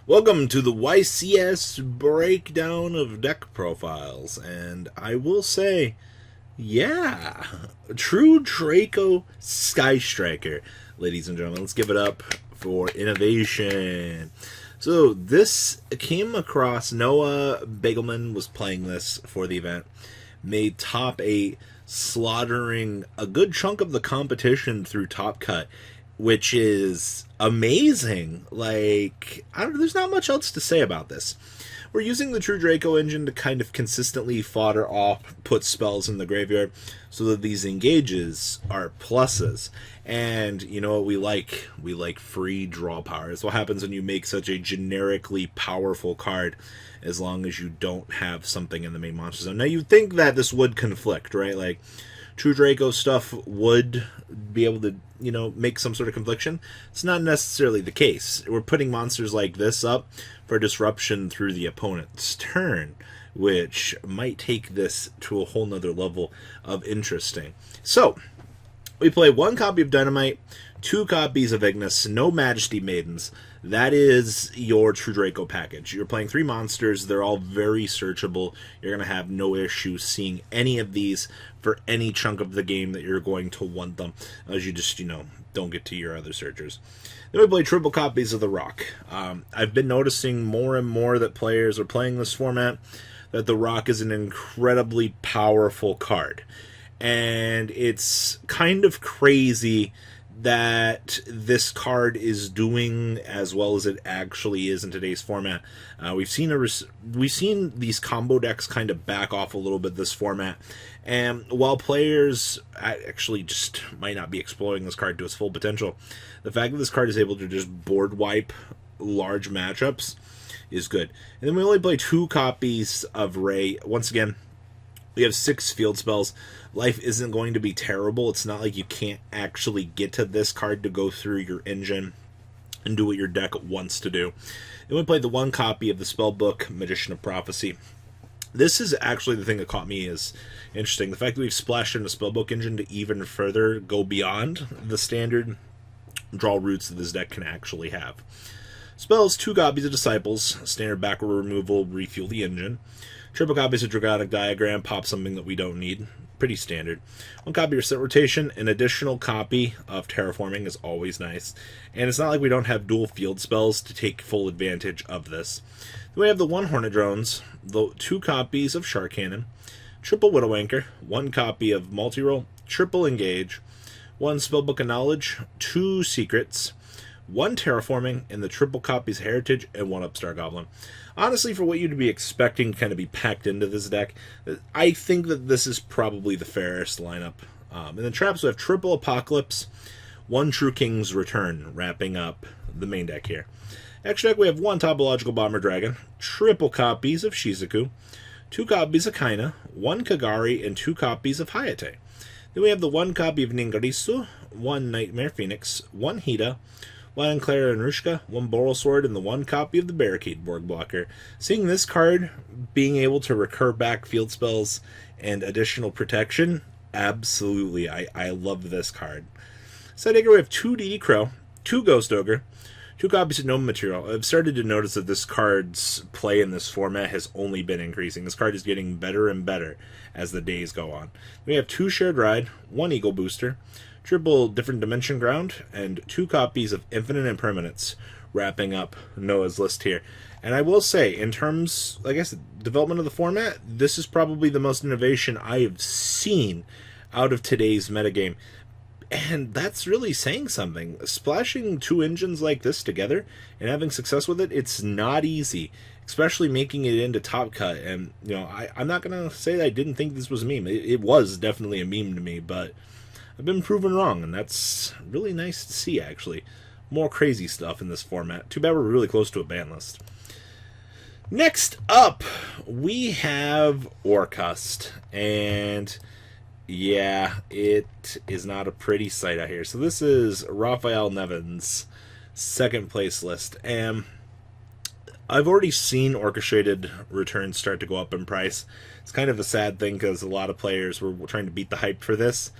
Welcome to the YCS breakdown of deck profiles, and I will say, yeah, true Draco Sky Striker, ladies and gentlemen. Let's give it up for innovation. So this came across, Noah Bagelman was playing this for the event, made top 8, slaughtering a good chunk of the competition through top cut, which is amazing. Like, there's not much else to say about this. We're using the True Draco engine to kind of consistently fodder off, put spells in the graveyard, so that these engages are pluses. And you know what we like? We like free draw power. It's what happens when you make such a generically powerful card, as long as you don't have something in the main monster zone. Now, you'd think that this would conflict, right? Like, True Draco stuff would be able to, make some sort of confliction. It's not necessarily the case. We're putting monsters like this up for disruption through the opponent's turn, which might take this to a whole nother level of interesting. So, we play 1 copy of Dynamite, 2 copies of Ignis, no Majesty Maidens. That is your True Draco package. You're playing 3 monsters. They're all very searchable. You're going to have no issue seeing any of these for any chunk of the game that you're going to want them, as you just, don't get to your other searchers. Then we play triple copies of the Rock. I've been noticing more and more that players are playing this format, that the Rock is an incredibly powerful card. And it's kind of crazy that this card is doing as well as it actually is in today's format. We've seen these combo decks kind of back off a little bit this format, and while players actually just might not be exploring this card to its full potential, the fact that this card is able to just board wipe large matchups is good. And then we only play 2 copies of Ray. Once again, we have 6 field spells. Life isn't going to be terrible. It's not like you can't actually get to this card to go through your engine and do what your deck wants to do. Then we played the 1 copy of the spellbook, Magician of Prophecy. This is actually the thing that caught me as interesting. The fact that we've splashed in a spellbook engine to even further go beyond the standard draw routes that this deck can actually have. Spells, 2 copies of Disciples, standard backward removal, refuel the engine. Triple copies of Dragonic Diagram, pop something that we don't need. Pretty standard. 1 copy of Set Rotation, an additional copy of Terraforming is always nice. And it's not like we don't have dual field spells to take full advantage of this. Then we have the 1 Hornet Drones, the 2 copies of Shark Cannon, triple Widow Anchor, 1 copy of Multi-Roll, triple Engage, 1 Spellbook of Knowledge, 2 Secrets, 1 Terraforming, and the triple copies Heritage, and 1 Upstart Goblin. Honestly, for what you'd be expecting to kind of be packed into this deck, I think that this is probably the fairest lineup. And then traps, we have triple Apocalypse, 1 True King's Return, wrapping up the main deck here. Extra deck, we have 1 Topological Bomber Dragon, triple copies of Shizuku, 2 copies of Kaina, 1 Kagari, and 2 copies of Hayate. Then we have the 1 copy of Ningarisu, 1 Nightmare Phoenix, 1 Hida, 1 Clara and Rushka, 1 Boral Sword, and the 1 copy of the Barricade Borg Blocker. Seeing this card being able to recur back field spells and additional protection, absolutely, I love this card. Side Acre, we have 2 DD Crow, 2 Ghost Ogre, 2 copies of Gnome Material. I've started to notice that this card's play in this format has only been increasing. This card is getting better and better as the days go on. We have 2 Shared Ride, 1 Eagle Booster, triple Different Dimension Ground, and 2 copies of Infinite Impermanence, wrapping up Noah's list here. And I will say, in terms, I guess, development of the format, this is probably the most innovation I have seen out of today's metagame. And that's really saying something. Splashing 2 engines like this together and having success with it, it's not easy. Especially making it into Top Cut. And, I'm not going to say that I didn't think this was a meme. It was definitely a meme to me, but I've been proven wrong, and that's really nice to see, actually. More crazy stuff in this format. Too bad we're really close to a ban list. Next up, we have Orcust, and yeah, it is not a pretty sight out here. So this is Raphael Nevin's second place list, and I've already seen orchestrated returns start to go up in price. It's kind of a sad thing because a lot of players were trying to beat the hype for this,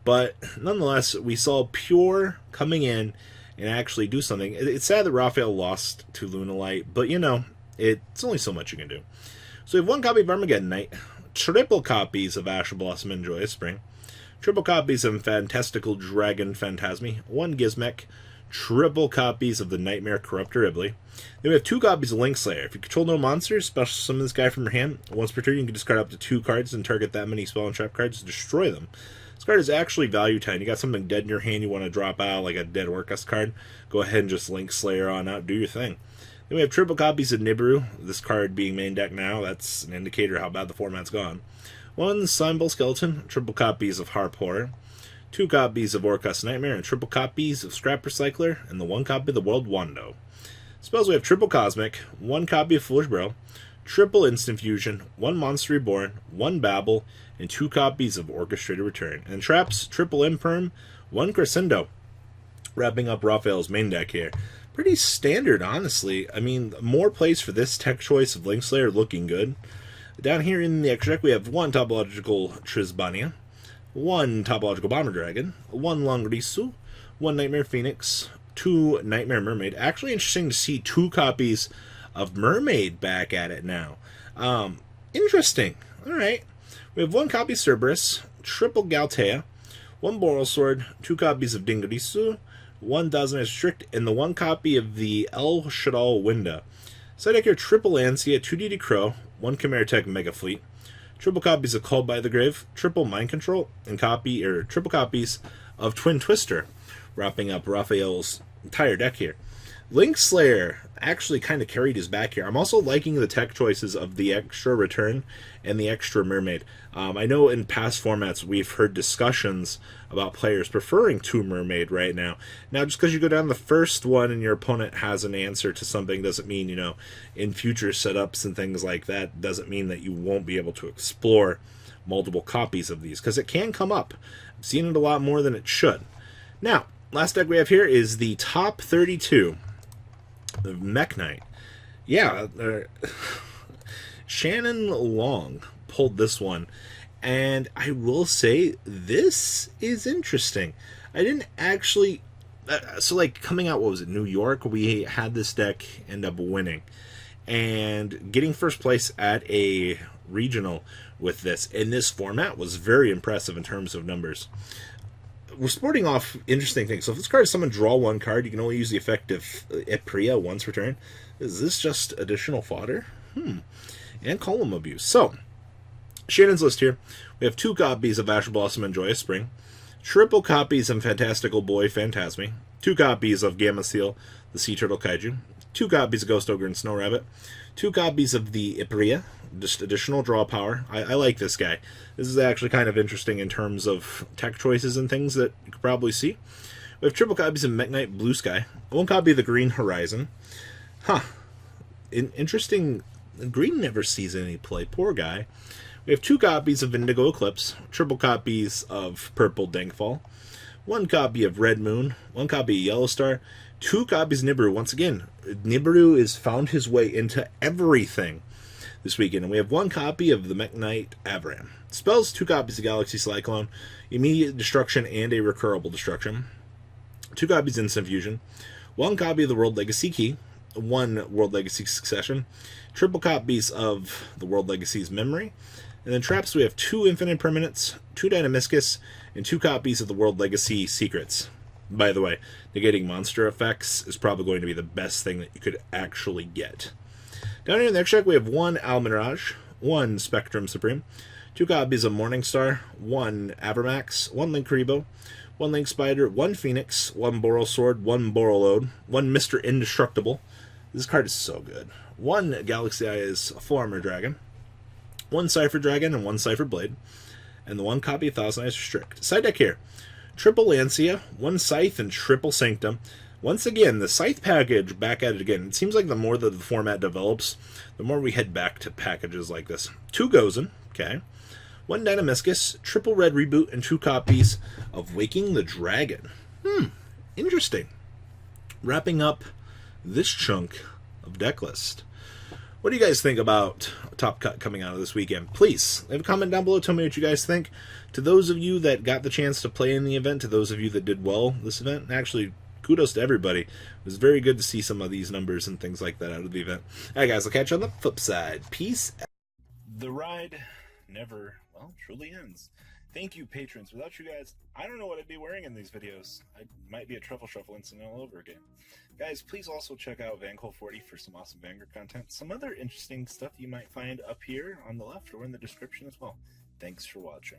But nonetheless, we saw Pure coming in and actually do something. It's sad that Raphael lost to Lunalight, but you know, it's only so much you can do. So we have one copy of Mekk-Knight, triple copies of Asher Blossom and Joyous Spring, triple copies of Fantastical Dragon Phantasmi, one Gizmek, triple copies of the Nightmare Corruptor Ibley. Then we have 2 copies of Link Slayer. If you control no monsters, special summon this guy from your hand. Once per turn, you can discard up to 2 cards and target that many spell and trap cards to destroy them. This card is actually value 10. You got something dead in your hand you want to drop out, like a dead Orcust card. Go ahead and just Link Slayer on out, do your thing. Then we have triple copies of Nibiru. This card being main deck now, that's an indicator how bad the format's gone. 1 Symbol Skeleton, triple copies of Harp Horror, 2 copies of Orcust Nightmare, and triple copies of Scrap Recycler, and the 1 copy of the World Wando. Spells, we have triple Cosmic, 1 copy of Foolish Bro, triple Instant Fusion, 1 Monster Reborn, 1 Babel, and 2 copies of Orchestrated Return. And traps, triple Imperm, 1 Crescendo. Wrapping up Raphael's main deck here. Pretty standard, honestly. I mean, more plays for this tech choice of Link Slayer looking good. Down here in the extra deck, we have 1 Topological Trisbania, 1 Topological Bomber Dragon, 1 Longrisu, 1 Nightmare Phoenix, 2 Nightmare Mermaid. Actually interesting to see 2 copies of Mermaid back at it now. Interesting. Alright. We have 1 copy of Cerberus, triple Galtea, 1 Boral Sword, 2 copies of Dingarisu, 1 Dazen Strict, and the 1 copy of the El Shadal Winda. Side deck here, triple Ansia, 2 DD Crow, 1 Chimera Tech Mega Fleet, triple copies of Called by the Grave, triple Mind Control, and triple copies of Twin Twister, wrapping up Raphael's entire deck here. Link Slayer actually kind of carried his back here. I'm also liking the tech choices of the extra Return and the extra Mermaid. I know in past formats we've heard discussions about players preferring 2 Mermaid right now. Now, just because you go down the first one and your opponent has an answer to something doesn't mean, you know, in future setups and things like that, doesn't mean that you won't be able to explore multiple copies of these, because it can come up. I've seen it a lot more than it should. Now, last deck we have here is the top 32 of Mekk-Knight. Yeah, Shannon Long pulled this one, and I will say this is interesting. I didn't actually so like coming out, what was it, New York, we had this deck end up winning and getting first place at a regional with this in this format was very impressive in terms of numbers. We're sporting off interesting things. So if this card is someone draw 1 card, you can only use the effect of Ipria once per turn. Is this just additional fodder? And column abuse. So, Shannon's list here. We have 2 copies of Asher Blossom and Joyous Spring, triple copies of Fantastical Boy Phantasmi, 2 copies of Gamma Seal, the Sea Turtle Kaiju, 2 copies of Ghost Ogre and Snow Rabbit, 2 copies of the Ipria, just additional draw power. I like this guy. This is actually kind of interesting in terms of tech choices and things that you could probably see. We have triple copies of Mekk-Knight Blue Sky, 1 copy of the Green Horizon. Interesting. Green never sees any play. Poor guy. We have 2 copies of Indigo Eclipse, triple copies of Purple Dankfall, 1 copy of Red Moon, 1 copy of Yellow Star, 2 copies of Nibiru. Once again, Nibiru has found his way into everything this weekend. And we have 1 copy of the Mekk-Knight Avram. Spells, 2 copies of Galaxy Cyclone, immediate destruction and a recurable destruction, 2 copies of Instant Fusion, 1 copy of the World Legacy Key, 1 World Legacy Succession, triple copies of the World Legacy's Memory, and then traps, we have 2 Infinite Permanents, 2 Dynamiscus, and 2 copies of the World Legacy Secrets. By the way, negating monster effects is probably going to be the best thing that you could actually get. Down here in the next deck, we have 1 Almirage, 1 Spectrum Supreme, 2 copies of Morningstar, 1 Avermax, 1 Link Karibo, 1 Link Spider, 1 Phoenix, 1 Boral Sword, 1 Borreload, 1 Mr. Indestructible. This card is so good. 1 Galaxy Eyes Full Armor Dragon, 1 Cipher Dragon, and 1 Cipher Blade, and the 1 copy of Thousand Eyes Restrict. Side deck here, triple Lancia, 1 Scythe, and triple Sanctum. Once again, the Scythe package, back at it again. It seems like the more that the format develops, the more we head back to packages like this. 2 Gozen, okay. 1 Dynamiscus, triple Red Reboot, and 2 copies of Waking the Dragon. Interesting. Wrapping up this chunk of deck list. What do you guys think about Top Cut coming out of this weekend? Please leave a comment down below. Tell me what you guys think. To those of you that got the chance to play in the event, to those of you that did well this event, actually, kudos to everybody. It was very good to see some of these numbers and things like that out of the event. All right, guys, I'll catch you on the flip side. Peace. The ride never, well, truly ends. Thank you, patrons. Without you guys, I don't know what I'd be wearing in these videos. I might be a truffle shuffle incident all over again. Guys, please also check out Vanquil40 for some awesome Vanguard content. Some other interesting stuff you might find up here on the left or in the description as well. Thanks for watching.